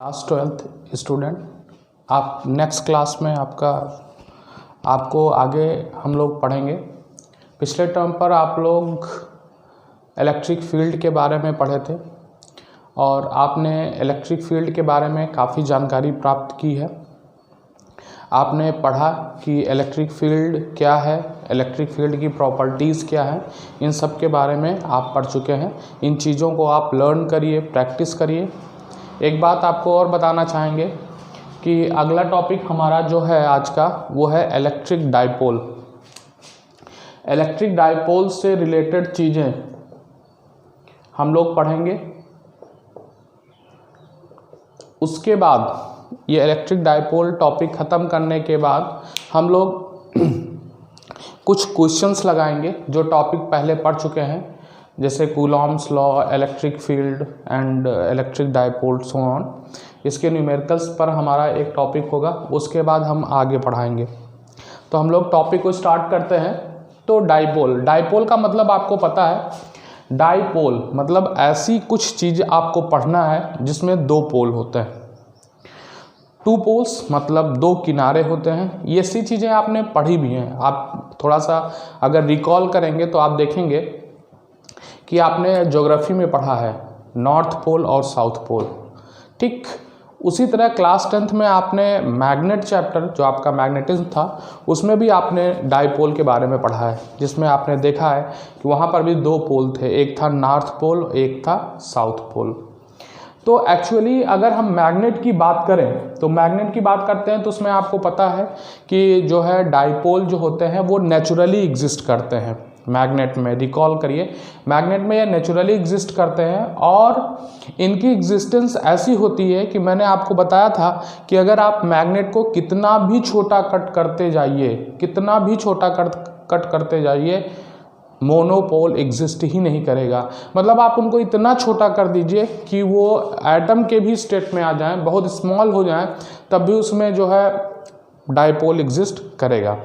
Class 12th student, आप next class में आपको आगे हम लोग पढ़ेंगे। पिछले टर्म पर आप लोग इलेक्ट्रिक फील्ड के बारे में पढ़े थे और आपने इलेक्ट्रिक फील्ड के बारे में काफ़ी जानकारी प्राप्त की है। आपने पढ़ा कि इलेक्ट्रिक फील्ड क्या है, इलेक्ट्रिक फील्ड की प्रॉपर्टीज़ क्या है, इन सब के बारे में आप पढ़ चुके हैं। इन चीज़ों को आप लर्न करिए, प्रैक्टिस करिए। एक बात आपको और बताना चाहेंगे कि अगला टॉपिक हमारा जो है आज का वो है इलेक्ट्रिक डाइपोल। इलेक्ट्रिक डाइपोल से रिलेटेड चीज़ें हम लोग पढ़ेंगे। उसके बाद ये इलेक्ट्रिक डाइपोल टॉपिक ख़त्म करने के बाद हम लोग कुछ क्वेश्चंस लगाएंगे जो टॉपिक पहले पढ़ चुके हैं, जैसे Coulomb's law, electric field and electric dipole so on. इसके न्यूमेरिकल्स पर हमारा एक टॉपिक होगा, उसके बाद हम आगे पढ़ाएंगे। तो हम लोग टॉपिक को स्टार्ट करते हैं। तो डाइपोल का मतलब आपको पता है। डाइपोल मतलब ऐसी कुछ चीज़ आपको पढ़ना है जिसमें दो पोल होते हैं। टू पोल्स मतलब दो किनारे होते हैं। ये सी चीज़ें आपने पढ़ी भी हैं। आप थोड़ा सा अगर रिकॉल करेंगे तो आप देखेंगे कि आपने ज्योग्राफी में पढ़ा है नॉर्थ पोल और साउथ पोल। ठीक उसी तरह क्लास 10th में आपने मैग्नेट चैप्टर, जो आपका मैग्नेटिज्म था, उसमें भी आपने डाइपोल के बारे में पढ़ा है, जिसमें आपने देखा है कि वहाँ पर भी दो पोल थे, एक था नॉर्थ पोल, एक था साउथ पोल। तो एक्चुअली अगर हम मैग्नेट की बात करें तो मैग्नेट की बात करते हैं तो उसमें आपको पता है कि जो है डाइपोल जो होते हैं वो नेचुरली एग्जिस्ट करते हैं। मैग्नेट में रिकॉल करिए, मैग्नेट में ये नेचुरली एग्जिस्ट करते हैं और इनकी एग्जिस्टेंस ऐसी होती है कि मैंने आपको बताया था कि अगर आप मैग्नेट को कितना भी छोटा कट करते जाइए, मोनोपोल एग्जिस्ट ही नहीं करेगा। मतलब आप उनको इतना छोटा कर दीजिए कि वो एटम के भी स्टेट में आ जाएं, बहुत स्मॉल हो जाएं, तब भी उसमें जो है डाइपोल एग्जिस्ट करेगा।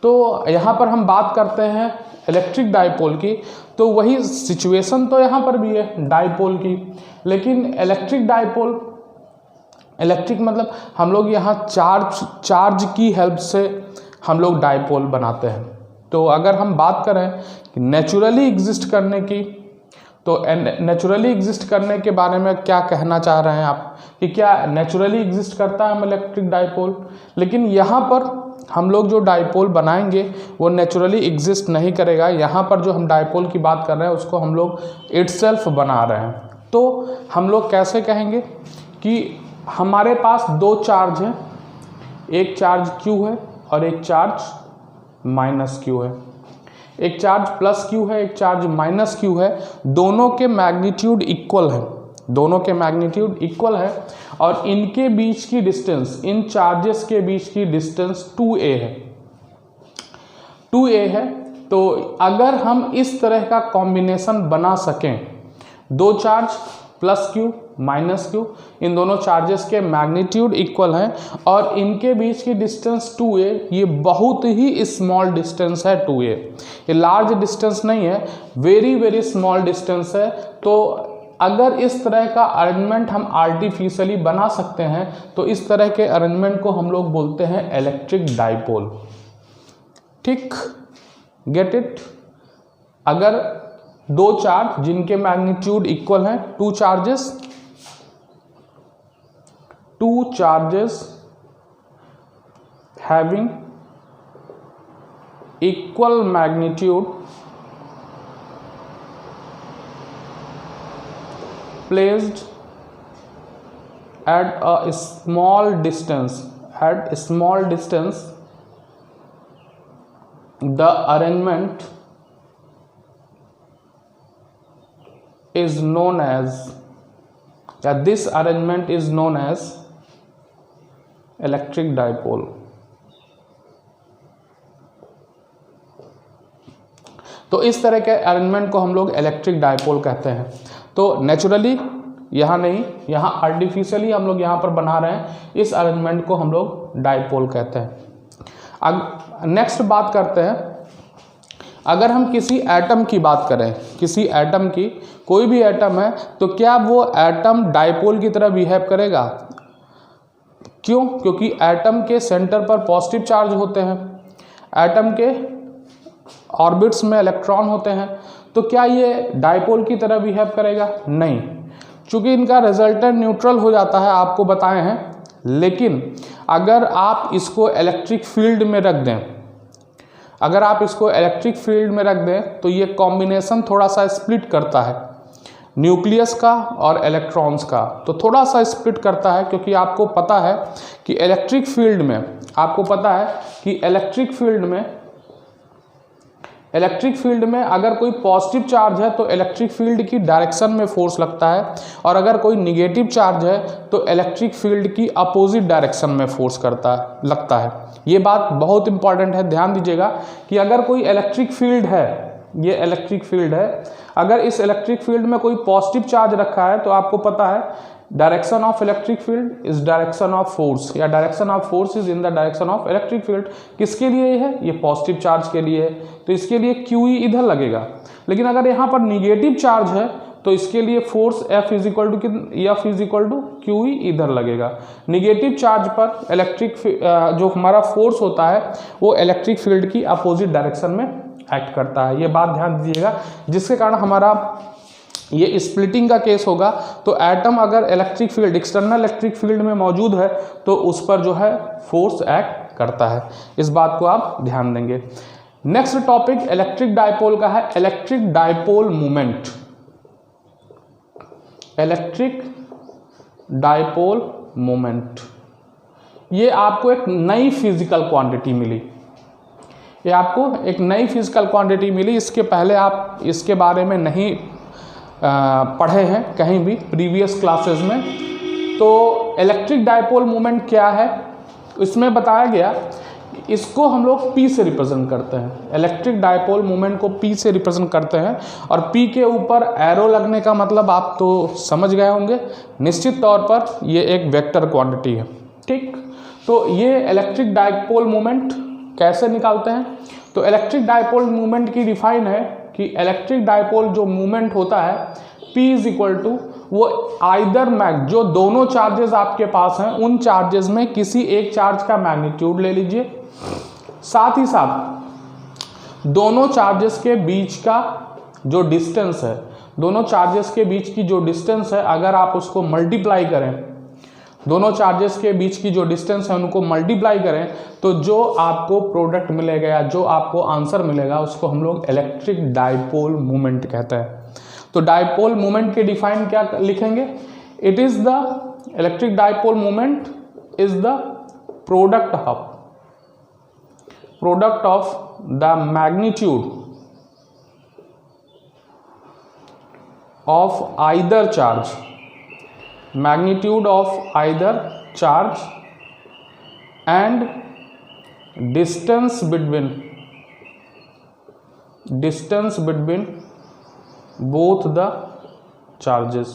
तो यहाँ पर हम बात करते हैं इलेक्ट्रिक डाइपोल की, तो वही सिचुएशन तो यहाँ पर भी है डाइपोल की, लेकिन इलेक्ट्रिक डाइपोल, इलेक्ट्रिक मतलब हम लोग यहाँ चार्ज की हेल्प से हम लोग डाइपोल बनाते हैं। तो अगर हम बात करें कि नेचुरली एग्जिस्ट करने की, तो नेचुरली एग्जिस्ट करने के बारे में क्या कहना चाह रहे हैं आप कि क्या नेचुरली एग्जिस्ट करता है हम इलेक्ट्रिक डाइपोल। लेकिन यहाँ पर हम लोग जो डाइपोल बनाएंगे वो नेचुरली एग्जिस्ट नहीं करेगा। यहाँ पर जो हम डाइपोल की बात कर रहे हैं उसको हम लोग इटसेल्फ बना रहे हैं। तो हम लोग कैसे कहेंगे कि हमारे पास दो चार्ज हैं, एक चार्ज Q है और एक चार्ज माइनस Q है। एक चार्ज प्लस Q है, एक चार्ज माइनस Q है। दोनों के मैग्नीट्यूड इक्वल है, और इनके बीच की डिस्टेंस, इन चार्जेस के बीच की डिस्टेंस 2a है। तो अगर हम इस तरह का कॉम्बिनेशन बना सकें, दो charge plus Q minus Q, इन दोनों चार्जेस के मैग्नीट्यूड इक्वल हैं और इनके बीच की डिस्टेंस 2a, ये बहुत ही स्मॉल डिस्टेंस है 2a। ये लार्ज डिस्टेंस नहीं है, वेरी वेरी स्मॉल डिस्टेंस है। तो अगर इस तरह का अरेंजमेंट हम आर्टिफिशियली बना सकते हैं तो इस तरह के अरेंजमेंट को हम लोग बोलते हैं इलेक्ट्रिक डाइपोल। ठीक, गेट इट। अगर दो चार्ज जिनके मैग्नीट्यूड इक्वल हैं, two charges having equal magnitude placed at a small distance, the arrangement is known as, this arrangement is known as electric dipole। तो इस तरह के अरेंजमेंट को हम लोग इलेक्ट्रिक डाइपोल कहते हैं। तो नेचुरली यहाँ नहीं, यहाँ आर्टिफिशियली हम लोग यहाँ पर बना रहे हैं, इस अरेंजमेंट को हम लोग डाइपोल कहते हैं। अब नेक्स्ट बात करते हैं अगर हम किसी एटम की बात करें, किसी एटम की, कोई भी एटम है, तो क्या वो एटम डाइपोल की तरह बिहेव करेगा? क्यों? क्योंकि एटम के सेंटर पर पॉजिटिव चार्ज होते हैं, एटम के ऑर्बिट्स में इलेक्ट्रॉन होते हैं, तो क्या ये डाइपोल की तरह बिहेव करेगा? नहीं, चूंकि इनका रिजल्टेंट न्यूट्रल हो जाता है, आपको बताए हैं। लेकिन अगर आप इसको इलेक्ट्रिक फील्ड में रख दें, अगर आप इसको इलेक्ट्रिक फील्ड में रख दें तो ये कॉम्बिनेशन थोड़ा सा स्प्लिट करता है, न्यूक्लियस का और इलेक्ट्रॉन्स का, तो थोड़ा सा स्प्लिट करता है। क्योंकि आपको पता है कि इलेक्ट्रिक फील्ड में, आपको पता है कि इलेक्ट्रिक फील्ड में अगर कोई पॉजिटिव चार्ज है तो इलेक्ट्रिक फील्ड की डायरेक्शन में फोर्स लगता है, और अगर कोई निगेटिव चार्ज है तो इलेक्ट्रिक फील्ड की अपोजिट डायरेक्शन में फोर्स लगता है। ये बात बहुत इंपॉर्टेंट है, ध्यान दीजिएगा कि अगर कोई इलेक्ट्रिक फील्ड है, ये इलेक्ट्रिक फील्ड है, अगर इस इलेक्ट्रिक फील्ड में कोई पॉजिटिव चार्ज रखा है तो आपको पता है direction of electric field is direction of force, या direction of force is in the direction of electric field. किसके लिए है? ये पॉजिटिव चार्ज के लिए है, तो इसके लिए QE इधर लगेगा। लेकिन अगर यहाँ पर निगेटिव चार्ज है तो इसके लिए force F is equal to QE इधर लगेगा। निगेटिव चार्ज पर इलेक्ट्रिक जो हमारा फोर्स होता है वो इलेक्ट्रिक फील्ड की अपोजिट डायरेक्शन में एक्ट करता है। ये बात ध्यान दीजिएगा, जिसके कारण हमारा ये स्प्लिटिंग का केस होगा। तो एटम अगर electric field, external electric field में मौजूद है तो उस पर जो है फोर्स एक्ट करता है। इस बात को आप ध्यान देंगे। नेक्स्ट टॉपिक इलेक्ट्रिक डाइपोल का है, electric dipole moment. Electric dipole moment, ये आपको एक नई फिजिकल क्वांटिटी मिली, ये आपको एक नई फिजिकल क्वांटिटी मिली। इसके पहले आप इसके बारे में नहीं पढ़े हैं कहीं भी प्रीवियस क्लासेस में। तो इलेक्ट्रिक डाइपोल मोमेंट क्या है, इसमें बताया गया इसको हम लोग P से रिप्रेजेंट करते हैं। इलेक्ट्रिक डाइपोल मोमेंट को P से रिप्रेजेंट करते हैं, और P के ऊपर एरो लगने का मतलब आप तो समझ गए होंगे, निश्चित तौर पर ये एक वेक्टर क्वांटिटी है। ठीक, तो ये इलेक्ट्रिक डाइपोल मोमेंट कैसे निकालते हैं? तो इलेक्ट्रिक डाइपोल मोमेंट की डिफाइन है कि इलेक्ट्रिक डाइपोल जो मोमेंट होता है P इज इक्वल टू, वो आइदर जो दोनों चार्जेस आपके पास हैं उन चार्जेस में किसी एक चार्ज का मैग्नीट्यूड ले लीजिए, साथ ही साथ दोनों चार्जेस के बीच का जो डिस्टेंस है, दोनों चार्जेस के बीच की जो डिस्टेंस है अगर आप उसको मल्टीप्लाई करें, दोनों चार्जेस के बीच की जो डिस्टेंस है उनको मल्टीप्लाई करें तो जो आपको प्रोडक्ट मिलेगा या जो आपको आंसर मिलेगा उसको हम लोग इलेक्ट्रिक डाइपोल मोमेंट कहते हैं। तो डाइपोल मोमेंट के डिफाइन क्या लिखेंगे? It is the electric dipole moment is the product of the magnitude of either charge, magnitude of either charge and distance between both the charges।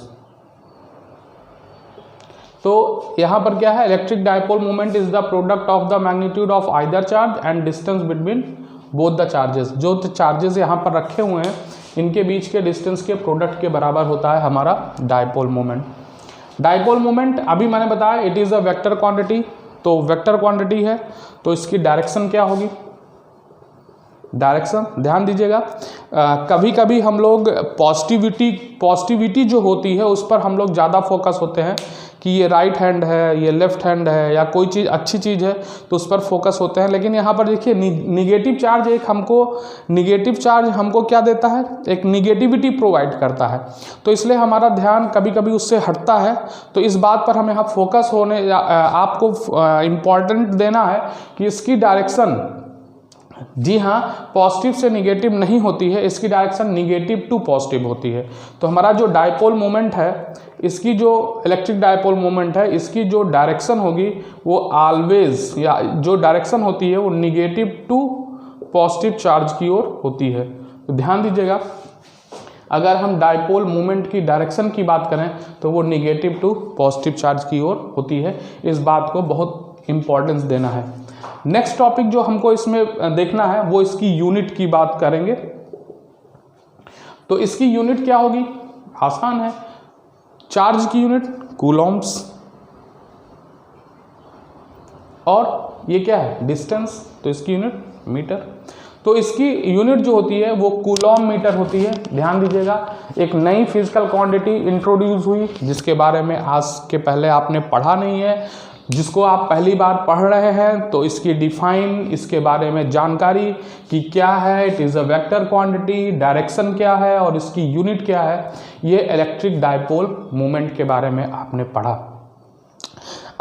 तो यहां पर क्या है? Electric dipole moment is the product of the magnitude of either charge and distance between both the charges. जो charges यहां पर रखे हुए हैं इनके बीच के डिस्टेंस के प्रोडक्ट के बराबर होता है हमारा डाइपोल मोमेंट। डाइपोल मोमेंट अभी मैंने बताया it is a vector quantity, तो वेक्टर क्वांटिटी है तो इसकी डायरेक्शन क्या होगी? डायरेक्शन ध्यान दीजिएगा, कभी कभी हम लोग पॉजिटिविटी जो होती है उस पर हम लोग ज़्यादा फोकस होते हैं कि ये राइट हैंड है, ये लेफ्ट हैंड है, या कोई चीज़ अच्छी चीज़ है तो उस पर फोकस होते हैं। लेकिन यहाँ पर देखिए निगेटिव चार्ज हमको क्या देता है? एक निगेटिविटी प्रोवाइड करता है, तो इसलिए हमारा ध्यान कभी कभी उससे हटता है। तो इस बात पर हमें यहाँ फोकस होने, आपको इम्पॉर्टेंट देना है कि इसकी डायरेक्शन, जी हाँ, पॉजिटिव से निगेटिव नहीं होती है, इसकी डायरेक्शन निगेटिव टू पॉजिटिव होती है। तो हमारा जो डाइपोल मोमेंट है, इसकी जो इलेक्ट्रिक डाइपोल मोमेंट है, इसकी जो डायरेक्शन होगी वो ऑलवेज, या जो डायरेक्शन होती है वो निगेटिव टू पॉजिटिव चार्ज की ओर होती है। तो ध्यान दीजिएगा, अगर हम डाइपोल मोमेंट की डायरेक्शन की बात करें तो वो निगेटिव टू पॉजिटिव चार्ज की ओर होती है। इस बात को बहुत इम्पोर्टेंस देना है। नेक्स्ट टॉपिक जो हमको इसमें देखना है वो इसकी यूनिट की बात करेंगे। तो इसकी यूनिट क्या होगी, आसान है, चार्ज की यूनिट कूलॉम्स, और ये क्या है डिस्टेंस, तो इसकी यूनिट मीटर। तो इसकी यूनिट जो होती है वो कूलॉम मीटर होती है। ध्यान दीजिएगा, एक नई फिजिकल क्वांटिटी इंट्रोड्यूस हुई जिसके बारे में आज के पहले आपने पढ़ा नहीं है, जिसको आप पहली बार पढ़ रहे हैं, तो इसकी डिफाइन, इसके बारे में जानकारी कि क्या है, it is a vector quantity, direction क्या है और इसकी यूनिट क्या है, ये इलेक्ट्रिक डायपोल मोमेंट के बारे में आपने पढ़ा।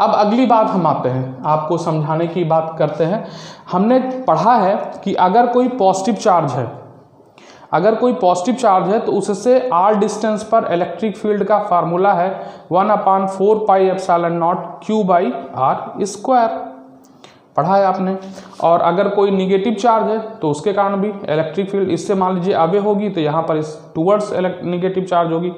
अब अगली बात हम आते हैं, आपको समझाने की बात करते हैं। हमने पढ़ा है कि अगर कोई पॉजिटिव चार्ज है, अगर कोई पॉजिटिव चार्ज है तो उससे आर डिस्टेंस पर इलेक्ट्रिक फील्ड का फार्मूला है 1/4 pi epsilon naught Q by r square, पढ़ा है आपने। और अगर कोई निगेटिव चार्ज है तो उसके कारण भी इलेक्ट्रिक फील्ड, इससे मान लीजिए अवे होगी तो यहाँ पर इस टूवर्ड्स निगेटिव चार्ज होगी,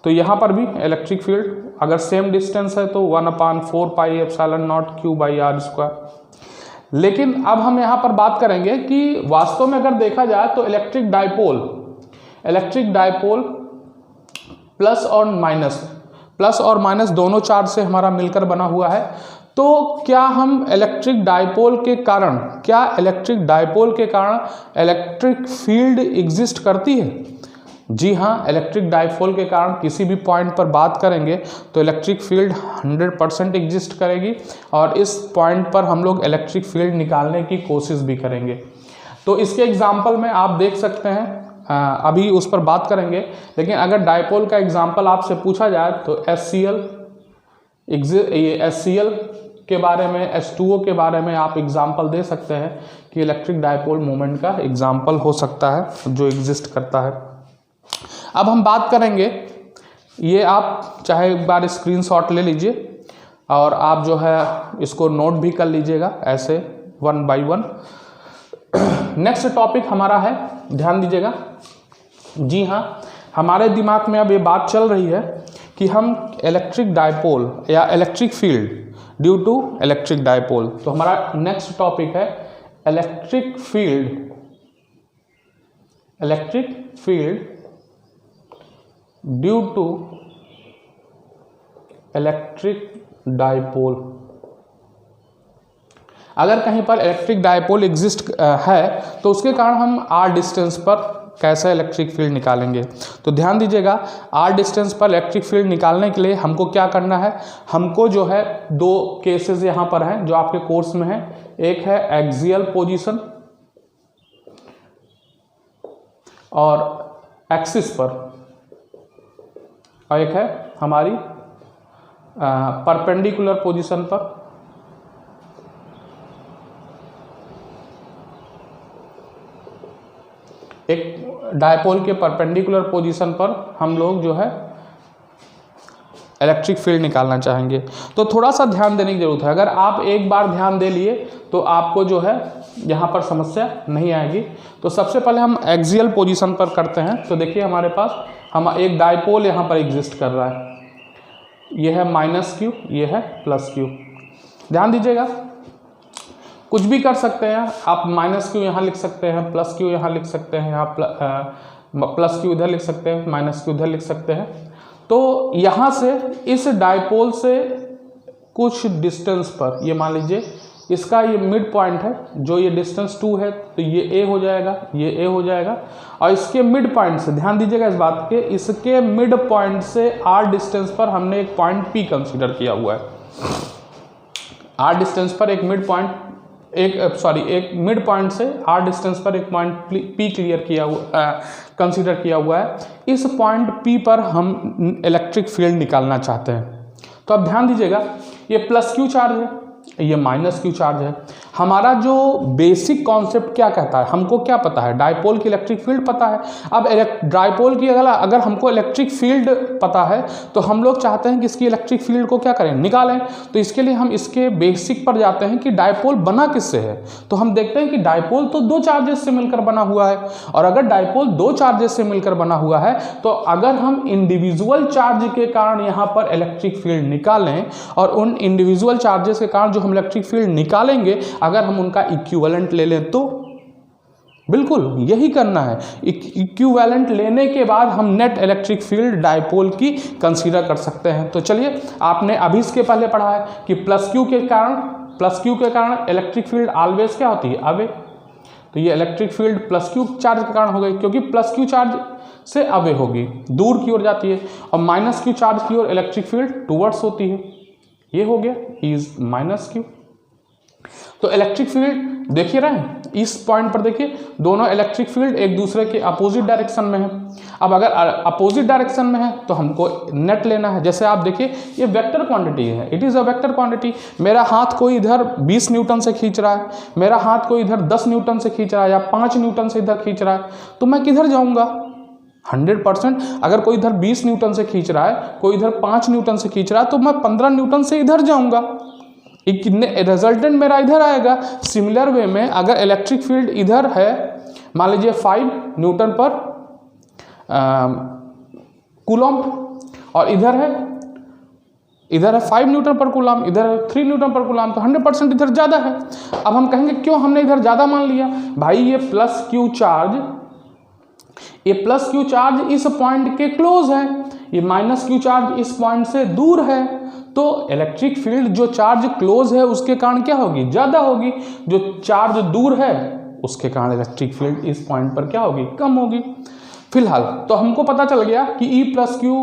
तो यहाँ पर भी इलेक्ट्रिक फील्ड अगर सेम डिस्टेंस है तो 1/4 pi epsilon naught Q by r square. लेकिन अब हम यहाँ पर बात करेंगे कि वास्तव में अगर देखा जाए तो इलेक्ट्रिक डायपोल प्लस और माइनस दोनों चार्ज से हमारा मिलकर बना हुआ है। तो क्या इलेक्ट्रिक डायपोल के कारण इलेक्ट्रिक फील्ड एग्जिस्ट करती है? जी हाँ, इलेक्ट्रिक डायपोल के कारण किसी भी पॉइंट पर बात करेंगे तो इलेक्ट्रिक फील्ड 100% एग्जिस्ट करेगी और इस पॉइंट पर हम लोग इलेक्ट्रिक फील्ड निकालने की कोशिश भी करेंगे। तो इसके एग्जाम्पल में आप देख सकते हैं, अभी उस पर बात करेंगे, लेकिन अगर डायपोल का एग्जाम्पल आपसे पूछा जाए तो HCl के बारे में, H2O के बारे में आप एग्जाम्पल दे सकते हैं कि इलेक्ट्रिक डायपोल मोमेंट का एग्जाम्पल हो सकता है जो एग्जिस्ट करता है। अब हम बात करेंगे, ये आप चाहे एक बार स्क्रीनशॉट ले लीजिए और आप जो है इसको नोट भी कर लीजिएगा ऐसे 1 बाय 1। नेक्स्ट टॉपिक हमारा है, ध्यान दीजिएगा, जी हाँ, हमारे दिमाग में अब ये बात चल रही है कि हम इलेक्ट्रिक डायपोल या electric field due to electric dipole, तो हमारा नेक्स्ट टॉपिक है electric field due to electric dipole. अगर कहीं पर इलेक्ट्रिक डायपोल एग्जिस्ट है तो उसके कारण हम आर डिस्टेंस पर कैसे इलेक्ट्रिक फील्ड निकालेंगे। तो ध्यान दीजिएगा, आर डिस्टेंस पर इलेक्ट्रिक फील्ड निकालने के लिए हमको क्या करना है, हमको जो है दो केसेस यहाँ पर हैं जो आपके कोर्स में है। एक है एक्सियल पोजीशन और एक्सिस पर, और एक है हमारी परपेंडिकुलर पोजीशन पर। एक डायपोल के परपेंडिकुलर पोजीशन पर हम लोग जो है इलेक्ट्रिक फील्ड निकालना चाहेंगे। तो थोड़ा सा ध्यान देने की जरूरत है, अगर आप एक बार ध्यान दे लिए तो आपको जो है यहाँ पर समस्या नहीं आएगी। तो सबसे पहले हम एक्सियल पोजीशन पर करते हैं। तो देखिए हमारे पास एक डायपोल यहाँ पर एग्जिस्ट कर रहा है, ये है -Q, ये है +Q। ध्यान दीजिएगा, कुछ भी कर सकते हैं आप, -Q यहाँ लिख सकते हैं, +Q यहाँ लिख सकते हैं, यहाँ +Q इधर लिख सकते हैं, -Q इधर लिख सकते हैं। तो यहाँ से इस डायपोल से कुछ डिस्टेंस पर, ये मान लीजिए इसका ये मिड पॉइंट है, जो ये डिस्टेंस 2 है, तो ये A हो जाएगा, ये A हो जाएगा। और इसके मिड पॉइंट से, ध्यान दीजिएगा इस बात के, इसके मिड पॉइंट से R डिस्टेंस पर हमने एक पॉइंट P कंसीडर किया हुआ है। R डिस्टेंस पर एक मिड पॉइंट, एक मिड पॉइंट से R डिस्टेंस पर एक पॉइंट P क्लियर किया हुआ, कंसीडर किया हुआ है। इस पॉइंट P पर हम इलेक्ट्रिक फील्ड निकालना चाहते हैं। तो अब ध्यान दीजिएगा, ये +Q चार्ज है, ये -Q चार्ज है। हमारा जो बेसिक कॉन्सेप्ट क्या कहता है, हमको क्या पता है, डायपोल की इलेक्ट्रिक फील्ड पता है। अब डायपोल की अगर हमको इलेक्ट्रिक फील्ड पता है तो हम लोग चाहते हैं कि इसकी इलेक्ट्रिक फील्ड को क्या करें, निकालें। तो इसके लिए हम इसके बेसिक पर जाते हैं कि डायपोल बना किससे है। तो हम देखते हैं कि डायपोल तो दो चार्जेस से मिलकर बना हुआ है, और अगर डायपोल दो चार्जेस से मिलकर बना हुआ है तो अगर हम इंडिविजुअल चार्ज के कारण यहाँ पर इलेक्ट्रिक फील्ड निकालें, और उन इंडिविजुअल चार्जेस के कारण जो हम इलेक्ट्रिक फील्ड निकालेंगे अगर हम उनका इक्विवेलेंट ले लें तो बिल्कुल यही करना है। इक्विवेलेंट लेने के बाद हम नेट इलेक्ट्रिक फील्ड डायपोल की कंसीडर कर सकते हैं। तो चलिए, आपने अभी इसके पहले पढ़ा है कि प्लस क्यू के कारण इलेक्ट्रिक फील्ड ऑलवेज क्या होती है, अवे। तो ये electric field plus Q charge के कारण हो गई, क्योंकि प्लस क्यू चार्ज से अवे होगी, दूर की ओर जाती है, और माइनस क्यू चार्ज की ओर इलेक्ट्रिक फील्ड टुवर्ड्स होती है। ये हो गया इज माइनस क्यू। तो इलेक्ट्रिक फील्ड देखिए रहे हैं, इस पॉइंट पर देखिए दोनों इलेक्ट्रिक फील्ड एक दूसरे के अपोजिट डायरेक्शन में है। अब अगर अपोजिट डायरेक्शन में है तो हमको नेट लेना है। जैसे आप देखिए ये वेक्टर क्वांटिटी है, it is a vector quantity. मेरा हाथ कोई इधर 20 न्यूटन से खींच रहा है, मेरा हाथ कोई इधर 10 न्यूटन से खींच रहा है, या 5 न्यूटन से इधर खींच रहा है, तो मैं किधर जाऊँगा 100%। अगर कोई इधर 20 न्यूटन से खींच रहा है, कोई इधर 5 न्यूटन से खींच रहा है, तो मैं 15 न्यूटन से इधर जाऊँगा, रिजल्टेंट मेरा इधर आएगा। सिमिलर वे में अगर इलेक्ट्रिक फील्ड इधर है, मान लीजिए 5 न्यूटन पर कूलम, और इधर है 5 न्यूटन पर कूलम, इधर है 3 न्यूटन पर कूलम, तो 100% इधर ज़्यादा है। अब हम कहेंगे क्यों हमने इधर ज़्यादा मान लिया, भाई ये प्लस क्यू चार्ज इस पॉइंट के क्लोज है, ये माइनस क्यू चार्ज इस पॉइंट से दूर है। तो इलेक्ट्रिक फील्ड जो चार्ज क्लोज है उसके कारण क्या होगी, ज़्यादा होगी, जो चार्ज दूर है उसके कारण इलेक्ट्रिक फील्ड इस पॉइंट पर क्या होगी, कम होगी। फिलहाल तो हमको पता चल गया कि ई प्लस क्यू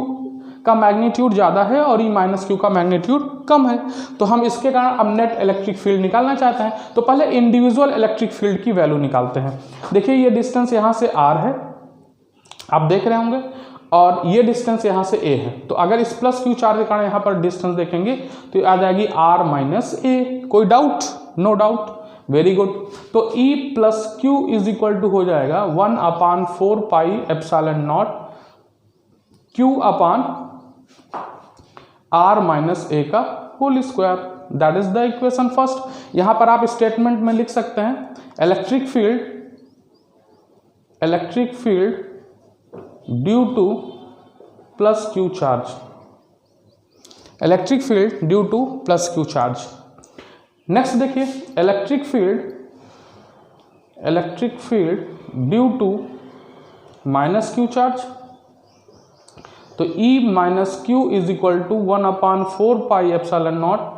का मैग्नीट्यूड ज़्यादा है और ई माइनस क्यू का मैग्नीट्यूड कम है। तो हम इसके कारण अब नेट इलेक्ट्रिक फील्ड निकालना चाहते हैं। तो पहले इंडिविजुअल इलेक्ट्रिक फील्ड की वैल्यू निकालते हैं। देखिए ये डिस्टेंस यहाँ से r है, आप देख रहे होंगे, और ये डिस्टेंस यहाँ से a है। तो अगर इस प्लस क्यू चार्ज के कारण यहाँ पर डिस्टेंस देखेंगे तो आ जाएगी r माइनस a। कोई doubt? No doubt, very good. तो E plus Q is equal to हो जाएगा 1/4 pi epsilon naught Q upon r minus a का whole square. That is the equation first. यहाँ पर आप स्टेटमेंट में लिख सकते हैं electric field due to plus Q charge, electric field due to plus Q charge. Next देखिए electric field due to minus Q charge. तो E minus q is equal to 1/4 pi epsilon naught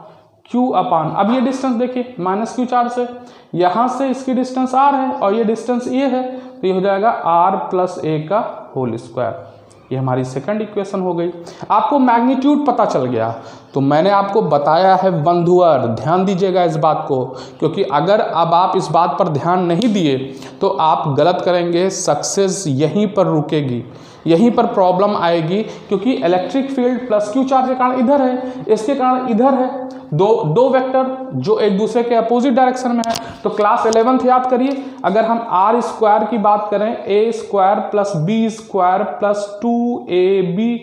Q upon, अब ये distance देखिए minus Q charge से यहाँ से इसकी distance r है और ये डिस्टेंस a है, तो ये हो जाएगा r प्लस a का होल स्क्वायर। ये हमारी सेकंड इक्वेशन हो गई। आपको मैग्नीट्यूड पता चल गया। तो मैंने आपको बताया है बंधुअर, ध्यान दीजिएगा इस बात को, क्योंकि अगर अब आप इस बात पर ध्यान नहीं दिए तो आप गलत करेंगे, सक्सेस यहीं पर रुकेगी, यहीं पर प्रॉब्लम आएगी। क्योंकि electric field plus Q charge के कारण इधर है, इसके कारण इधर है, दो वेक्टर जो एक दूसरे के अपोजिट डायरेक्शन में है। तो क्लास 11th याद करिए, अगर हम आर स्क्वायर की बात करें, A square plus B square plus 2ab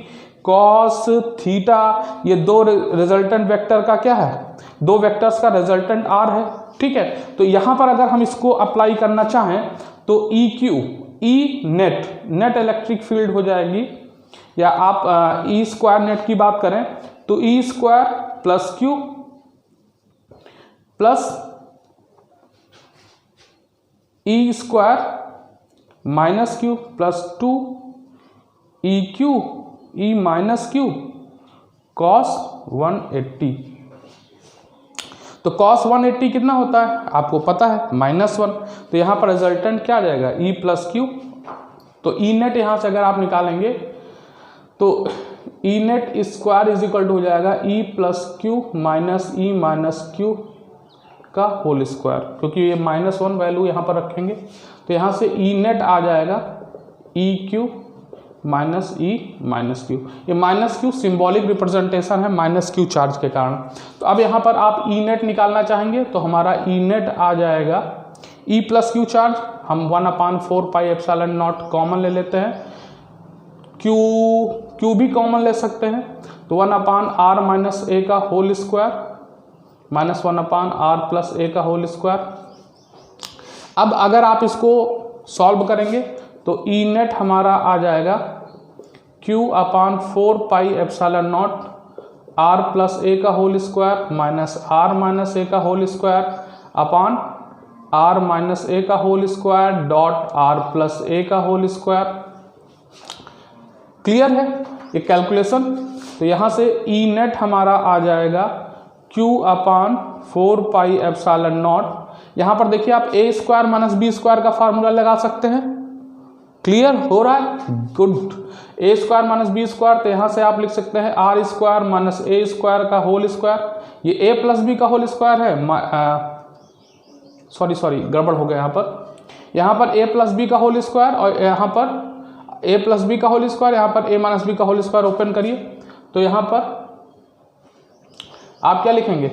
cos theta, ये दो रिजल्टेंट वेक्टर का क्या है, दो वेक्टर्स का रिजल्टेंट आर है, ठीक है। तो यहाँ पर अगर हम इसको अप्लाई करना चाहें तो ई नेट इलेक्ट्रिक फील्ड हो जाएगी, या आप ई स्क्वायर नेट की बात करें तो E square plus Q plus E square minus Q plus 2 ई माइनस क्यू कॉस 180। तो कॉस 180 कितना होता है आपको पता है, -1। तो यहाँ पर रिजल्टेंट क्या आ जाएगा, ई प्लस क्यू। तो ई नेट यहाँ से अगर आप निकालेंगे तो E net square is equal to हो जाएगा E plus Q minus E minus Q का होल स्क्वायर, क्योंकि ये -1 वैल्यू यहाँ पर रखेंगे। तो यहाँ से ई नेट आ जाएगा E Q minus E minus Q. ये माइनस क्यू सिंबॉलिक रिप्रेजेंटेशन है माइनस क्यू चार्ज के कारण। तो अब यहाँ पर आप ई नेट निकालना चाहेंगे तो हमारा ई नेट आ जाएगा ई प्लस क्यू चार्ज, हम 1/4 पाई एप्सिलॉन नॉट कॉमन ले लेते हैं, क्यू भी कॉमन ले सकते हैं, तो 1/r माइनस ए का whole square minus 1/r plus A का होल स्क्वायर। अब अगर आप इसको सॉल्व करेंगे तो ई नेट हमारा आ जाएगा Q/4 pi epsilon naught r plus A का whole square minus r minus A का whole square upon r minus A का whole square dot r plus A का होल स्क्वायर। क्लियर है ये कैलकुलेशन? तो यहाँ से ई नेट हमारा आ जाएगा Q/4 पाई एप्सिलॉन नॉट। यहाँ पर देखिए आप a square minus b square का फार्मूला लगा सकते हैं। क्लियर हो रहा है? Good. a square minus b square, तो यहाँ से आप लिख सकते हैं r square minus a square का होल स्क्वायर। ये a प्लस बी का होल स्क्वायर है, सॉरी गड़बड़ हो गया यहाँ पर a प्लस बी का होल स्क्वायर और यहाँ पर a प्लस बी का होल स्क्वायर, यहाँ पर a माइनस बी का होल स्क्वायर ओपन करिए तो यहाँ पर आप क्या लिखेंगे?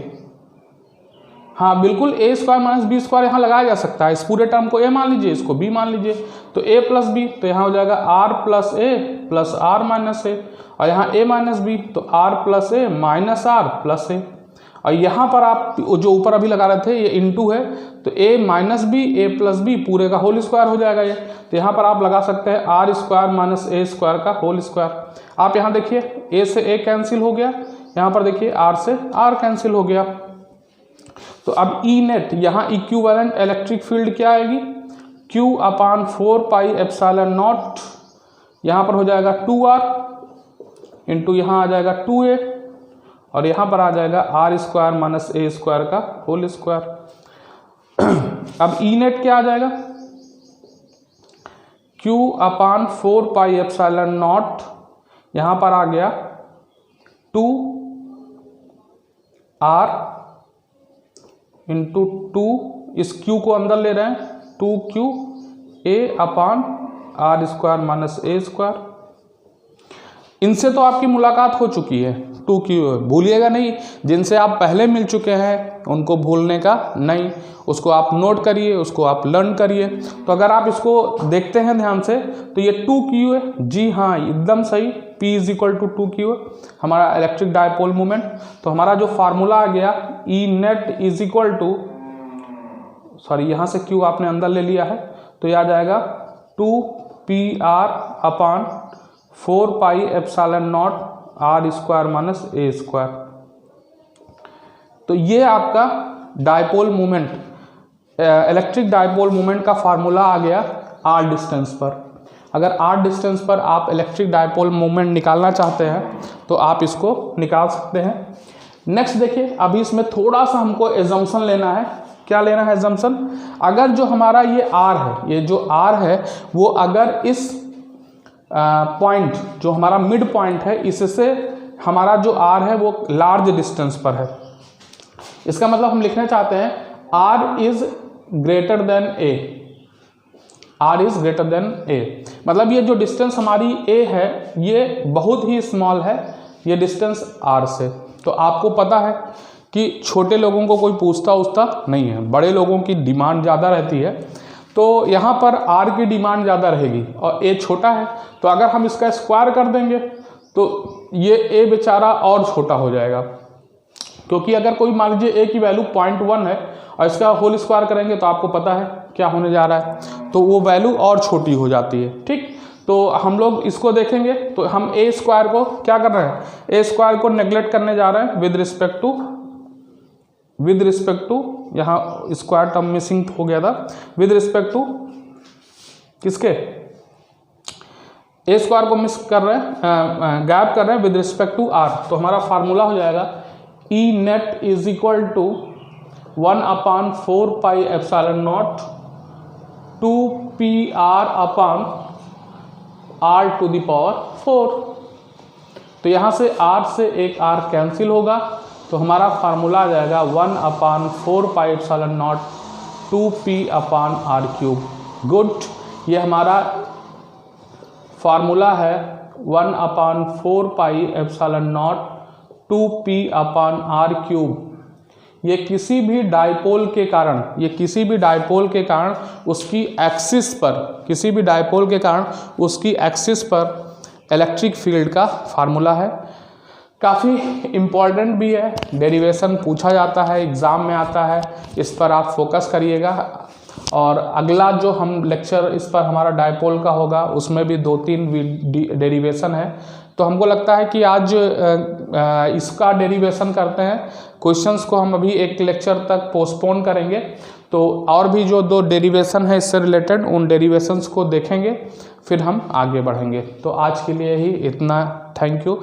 हाँ बिल्कुल, a square minus b square यहाँ लगाया जा सकता है। इस पूरे टर्म को a मान लीजिए, इसको b मान लीजिए, तो a प्लस बी, तो यहाँ हो जाएगा r प्लस ए प्लस r माइनस ए, और यहाँ a माइनस बी तो r प्लस ए माइनस r प्लस ए, और यहाँ पर आप जो ऊपर अभी लगा रहे थे ये इनटू है तो a minus b a plus b पूरे का होल स्क्वायर हो जाएगा ये। तो यहाँ पर आप लगा सकते हैं r square minus a square का होल स्क्वायर। आप यहाँ देखिए a से a कैंसिल हो गया, यहाँ पर देखिए r से r कैंसिल हो गया। तो अब ई नेट यहाँ इक्विवेलेंट इलेक्ट्रिक फील्ड क्या आएगी? Q/4 पाई एप्सिलॉन नॉट, यहाँ पर हो जाएगा 2r इंटू यहाँ आ जाएगा 2a और यहाँ पर आ जाएगा r square minus a square का होल स्क्वायर। अब ई नेट क्या आ जाएगा? Q/4 पाई एप्सिलॉन नॉट, यहाँ पर आ गया 2r इंटू 2, इस q को अंदर ले रहे हैं, 2q a/r square minus a square. इनसे तो आपकी मुलाकात हो चुकी है, 2q भूलिएगा नहीं। जिनसे आप पहले मिल चुके हैं उनको भूलने का नहीं, उसको आप नोट करिए, उसको आप लर्न करिए। तो अगर आप इसको देखते हैं ध्यान से तो ये 2q है। जी हाँ, एकदम सही, P = 2q हमारा इलेक्ट्रिक डायपोल मोमेंट। तो हमारा जो फार्मूला आ गया E net is equal to, sorry यहाँ से q आपने अंदर ले लिया है तो ये आ जाएगा 2pr/4 pi epsilon naught r square minus a square. तो ये आपका dipole moment, electric dipole moment का फार्मूला आ गया r डिस्टेंस पर। अगर r डिस्टेंस पर आप इलेक्ट्रिक डायपोल मोमेंट निकालना चाहते हैं तो आप इसको निकाल सकते हैं। नेक्स्ट देखिए, अभी इसमें थोड़ा सा हमको एजम्पशन लेना है। क्या लेना है एजम्पशन? अगर जो हमारा ये r है, ये जो r है वो अगर इस पॉइंट जो हमारा मिड पॉइंट है इससे हमारा जो r है वो लार्ज डिस्टेंस पर है, इसका मतलब हम लिखना चाहते हैं r is greater than a, r is greater than a, मतलब ये जो डिस्टेंस हमारी a है ये बहुत ही स्मॉल है ये डिस्टेंस r से। तो आपको पता है कि छोटे लोगों को कोई पूछता नहीं है, बड़े लोगों की डिमांड ज़्यादा रहती है, तो यहाँ पर r की डिमांड ज़्यादा रहेगी और a छोटा है। तो अगर हम इसका स्क्वायर कर देंगे तो ये a बेचारा और छोटा हो जाएगा, क्योंकि अगर कोई मान लीजिए a की वैल्यू 0.1 है और इसका होल स्क्वायर करेंगे तो आपको पता है क्या होने जा रहा है, तो वो वैल्यू और छोटी हो जाती है। ठीक, तो हम लोग इसको देखेंगे तो हम a स्क्वायर को क्या कर रहे हैं? a स्क्वायर को नेग्लेक्ट करने जा रहे हैं विद रिस्पेक्ट टू यहाँ स्क्वायर टर्म मिसिंग हो गया था, विद रिस्पेक्ट टू किसके? a स्क्वायर को मिस कर रहे हैं, गैप कर रहे हैं विद रिस्पेक्ट टू r। तो हमारा फार्मूला हो जाएगा E net is equal to 1/4 pi epsilon naught 2pr/r⁴। तो यहाँ से r से एक r कैंसिल होगा तो हमारा फार्मूला आ जाएगा 1/4 pi epsilon not 2p/r⁵। Good, ये हमारा फार्मूला है 1/4 पाई एप्सिलॉन नॉट 2p/r³। ये किसी भी डायपोल के कारण उसकी एक्सिस पर इलेक्ट्रिक फील्ड का फार्मूला है। काफ़ी इम्पॉर्टेंट भी है, डेरिवेशन पूछा जाता है, एग्ज़ाम में आता है, इस पर आप फोकस करिएगा। और अगला जो हम लेक्चर इस पर हमारा डायपोल का होगा, उसमें भी 2-3 डेरिवेशन है। तो हमको लगता है कि आज इसका डेरिवेशन करते हैं। क्वेश्चंस को हम अभी एक लेक्चर तक पोस्टपोन करेंगे, तो और भी जो 2 डेरिवेशन है इससे रिलेटेड, उन डेरिवेशंस को देखेंगे, फिर हम आगे बढ़ेंगे। तो आज के लिए ही इतना, थैंक यू।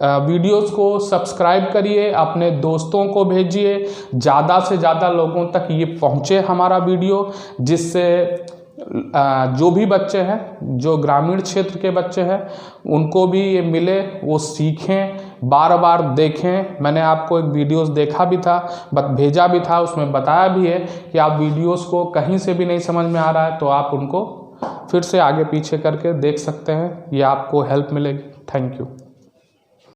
वीडियोस को सब्सक्राइब करिए, अपने दोस्तों को भेजिए, ज़्यादा से ज़्यादा लोगों तक ये पहुँचे हमारा वीडियो, जिससे जो भी बच्चे हैं, जो ग्रामीण क्षेत्र के बच्चे हैं, उनको भी ये मिले, वो सीखें, बार बार देखें। मैंने आपको एक वीडियोस देखा भी था, भेजा भी था, उसमें बताया भी है कि आप वीडियोस को कहीं से भी नहीं समझ में आ रहा है तो आप उनको फिर से आगे पीछे करके देख सकते हैं, ये आपको हेल्प मिलेगी। Thank you.